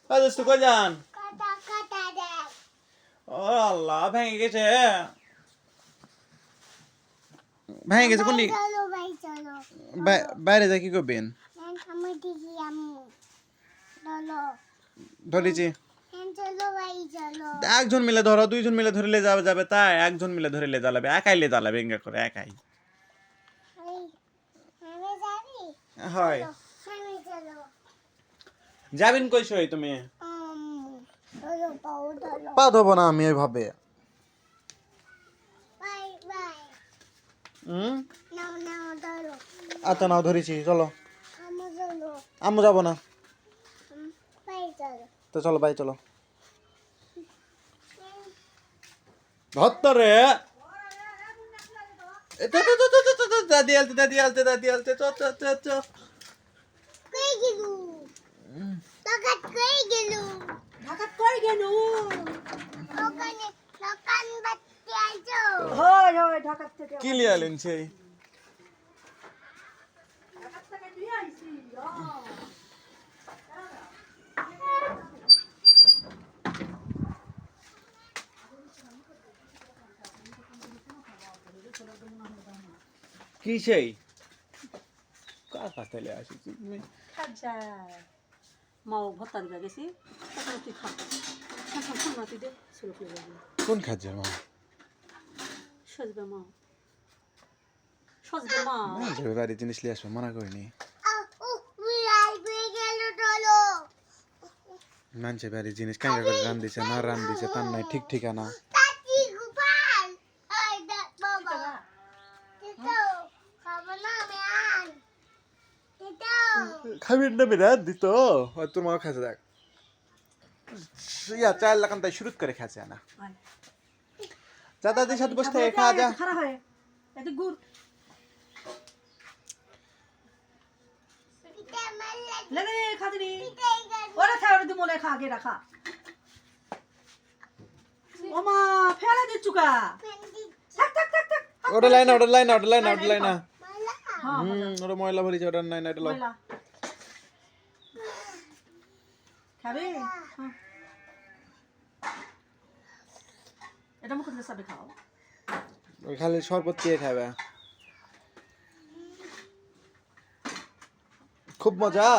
দোস্ত কই যান? ও আল্লাহ, ভেঙে গেছে। ভেঙে গেছে কোন? বাইরে যা কি করবেন? ধরেছি। একজন মিলে ধরো, দুইজন মিলে ধরলে যাবে যাবে তাই, একজন মিলে ধরলে জ্বালাবে, একাই লে জ্বালাবে এঙ্গা করে একাই। হয় যাবেন কই সই তুমি? পা ধোবো না আমি এইভাবে। আচ্ছা নাও ধরেছি, চলো। আম্মু যাবো না তো, চলো বাই চলো। ধত্তরে দাদি আলতে দাদি আলতে দাদি আলতে চ চ চ চ। কি লিয়ালেন সেই? কি সেই? কার কাছ থেকে আসিছি তুমি? কোন খাচ্ছে মা? বাড়ি জিনিস লিয়ে আসবো, মানা করিনি। মানুষের বাড়ির জিনিস কেন করে রান দিছে না রান দিছে তার নাই ঠিক ঠিকানা। খাবি না বিরাট দিত তোর মা খাচ্ছে, দেখ ইয়া 4 লাখ তাই শুরু করে খাচ্ছে না। যা দাদির সাথে বসে থেকে খা যা। ওটা লাইনা ওটা লাইনা ওটা লাইনা ওটা লাইনা। ওটা ময়লা ভরিছে, ওটা নাই না, এটা লও। খাবে এটা মুখ দিয়ে সবে খাও। ওই খালি শরবত দিয়ে খাবে, খুব মজা।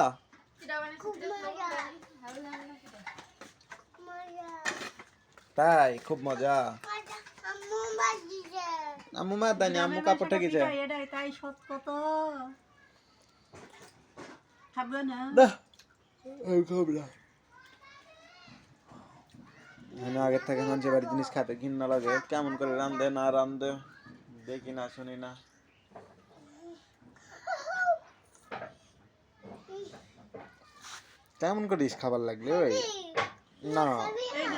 তাই খুব মজা। আম্মু মা দানি, আম্মু কাপড় ঠেকেছে। এটাই তাই সত কত খাবে না। আমি খাবো না। আমি আগের থেকে মানুষের বাড়ির জিনিস খাতে ঘৃণা লাগে, কেমন করে রান্ধে না রান্ধে দেখি না শুনি না। কেমন করিস খাবার লাগলে ওই? না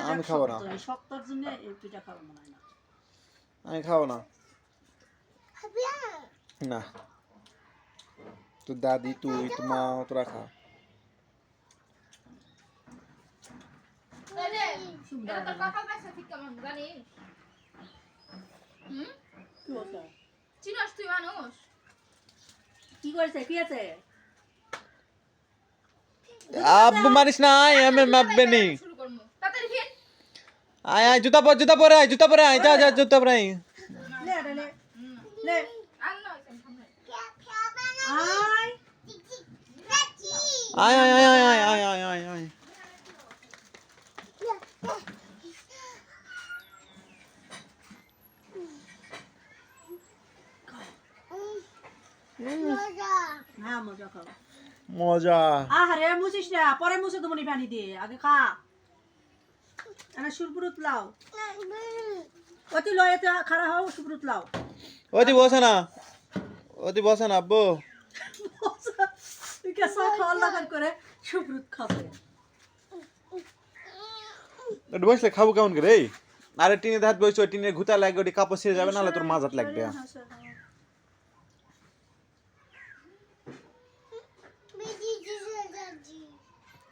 আমি খাবো না, শক্তর জন্য এই পিঠা খাবো মনে হয় না। আমি খাবো না। না তোর দাদি তুই তোর মা তোরা খা। কি করছে কি আছে? আব্বু মারিস না, আমি মারবে নি। আয় আয় জুতা পর, জুতা পরে আয়, জুতা পরে আয়, যা যা জুতা পরে আয়। আয় আয় আয় আয় আয় আয় আয় আয় আয়। মজা। আরে মুছিস না, পরে মুছে তো মনি পানি দিয়ে, আগে খা। সুরপুরুত লাও অতি লয়েতে খাড়া হও, সুপুরুত লাও। ওদি বসে না, ওদি বসে না আব্বু। তুই কেসা খাওয়ার লাগান করে সুপুরুত খাবে। ওটি বসলে খাবো কেমন করে? এই আরে টিনের ধাত বসে, ওই টিনের ঘুতা লাগবে, ওটি কাপড় ছিঁড়ে যাবে, নাহলে তোর মাজাত লাগবে।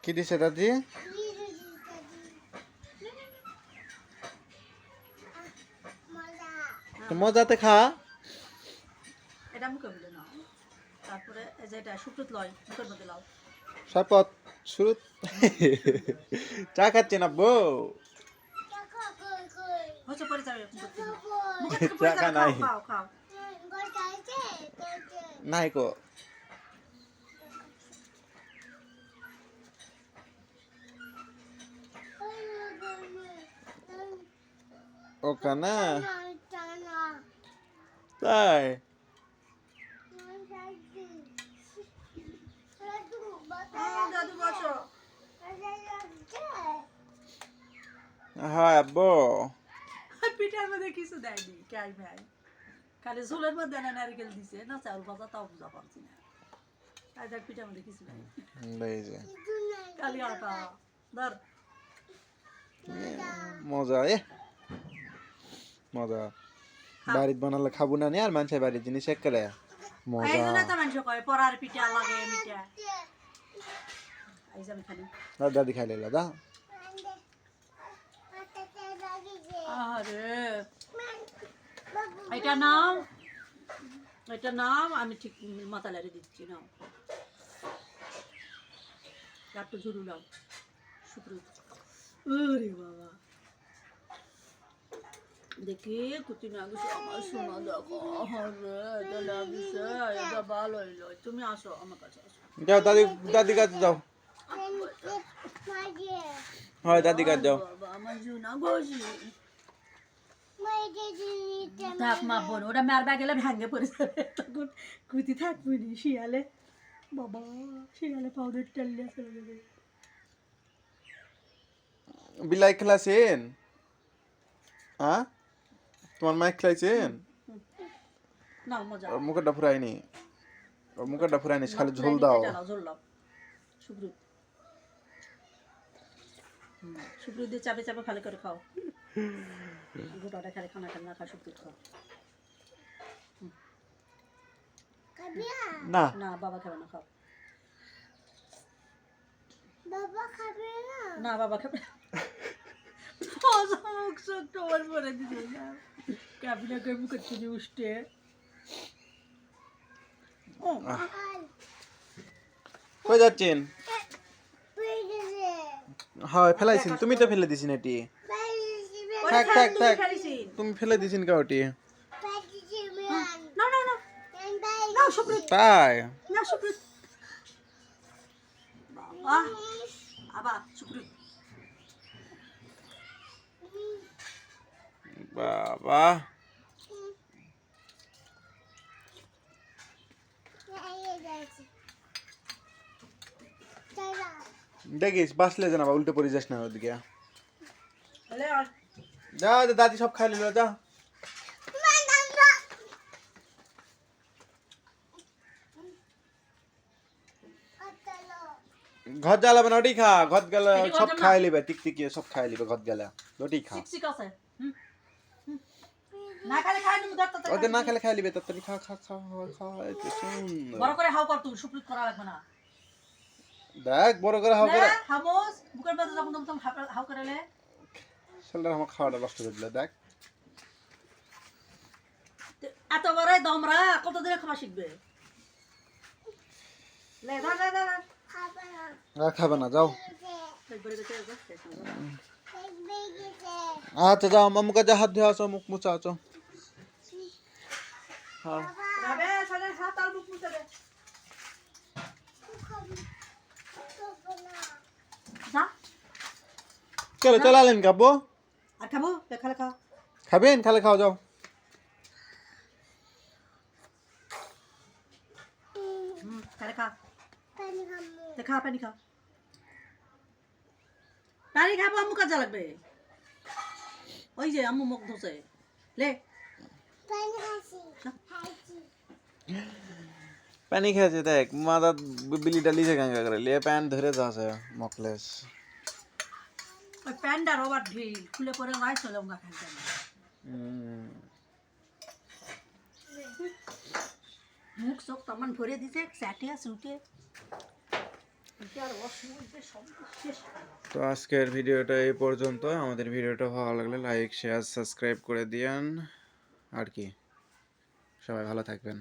কি দিছে দাদি? মজাতে খা। এটা মুখে বলে নাও, তারপরে যেটা সুপুরুত লয় মুখের মধ্যে লাও। শরবত শুরু চা খাচ্ছেন আব্বু হচ্ছে পরে যাবে চা খা নাই খাও খাও নাই কো ওখানে তাই দাদু বসো হ্যাঁ আব্বু পিঠার মধ্যে কিছু দেয়নি কাই ভাই খালি ঝোলের মধ্যে না নারকেল দিছে না চাউল ভাজা তাও বুঝা পারছি না তাই দেখ পিঠার মধ্যে কিছু নাই এই যে খালি আটা ধর মজা মজা বাড়িতে বানালে খাবো না নি আর মানুষের বাড়ির জিনিস এক করে এই মজা জন্য তো মানুষ কয় পরার পিঠা লাগে মিঠা এই যে আমি খালি দাদি খাইলে দাদা আরে এটা নাম আমি ঠিক মাথা লাড়ি দিচ্ছি না একটু ঝুরু নাও সুপ্রিত ওরে বাবা দেখি কুচি না গেছে আমার শোনা দেখো আরে এটা লাগিছে এটা ভালো হইলো তুমি আসো আমার কাছে আসো যাও দাদি কাছে যাও হয় দাদি কাছে যাও বাবা আমার জুনা বসি থাক মা বোন ওটা মারবা গেলে ভেঙে পড়ে যাবে তখন কুতি থাকবো নি শিয়ালে বাবা শিয়ালে পাউডার টাল্লে চলে যাবে বিলাই খেলাছেন হ্যাঁ তোমার মাইক খেলাইছেন না মজা ওর মুখটা ফুরায়নি খালি ঝোল দাও ঝোল দাও সুপ্রিত সুপ্রিত দিয়ে চাপে চাপে ভালো করে খাও গোটাটা খালি খানা খানা খা সুপ্রিত খাও না না বাবা খাবে না খাও না বাবা খাবে মুখ চোখ টোয়ার পরে দিতে না কাবিনা করে মুখের চিনি উঠে কই যাচ্ছেন হয় ফেলাইছেন তুমি তো ফেলে দিছেন এটি থাক থাক থাক তুমি ফেলে দিছেন কাউটি না না না না সুপ্রিত তাই না সুপ্রিত বাবা আবার সুপ্রিত বাবা দেখিস বাসলে জানা উল্টে পড়ে যাস না ওদিকে যা দাদি সব খাই নিল যা ঘর জ্বালাবে না ওটি খা ঘর গেলে সব খাই লিবে টিকটিকিয়ে সব খাই লিবে ঘর গেলে ওটি খা ঠিক আছে না খালি খাই তুমি দত্ত ওদের না খেলে খাই লিবে তাড়াতাড়ি খা খা খা খা শুন বড় করে হাও কর তুই সুপ্রিত করা লাগবে না দেখ বড় করে হাও করে হামোস বুকের মধ্যে যখন তুমি হাও করালে শালার আমার খাওয়াটা নষ্ট করে দিলে দেখ এত বড় দমরা কত দিনে খাওয়া শিখবে লে ধর ধর ধর আর খাবে না যাও আচ্ছা যাও মামু কাছে হাত ধুয়ে আসো মুখ মুছা আসো হ্যাঁ রাবে সালে হাত আর মুখ মুছে দে যা চলো চলালেন খাবো আর খাবো লেখা লেখা খাবেন খালে খাও যাও খালে খা খা পানি খা পানি খাবো আম্মু কাজে লাগবে ওই যে আম্মু মুখ ধুছে লে পানি খেয়েছে দেখ মাথা বিলিটা লিজে গাঙ্গা করে লিয়ে প্যান্ট ধরে যাচ্ছে মকলেস ওই প্যান্ডার ওভার ঢিল খুলে পরে নাই চলে উঙ্গা খাইতে মুখ চোখ তেমন ভরে দিতে স্যাটে সুটে তো আজকের ভিডিওটা এই পর্যন্ত আমাদের ভিডিওটা ভালো লাগলে লাইক শেয়ার সাবস্ক্রাইব করে দিয়েন আর কি সবাই ভালো থাকবেন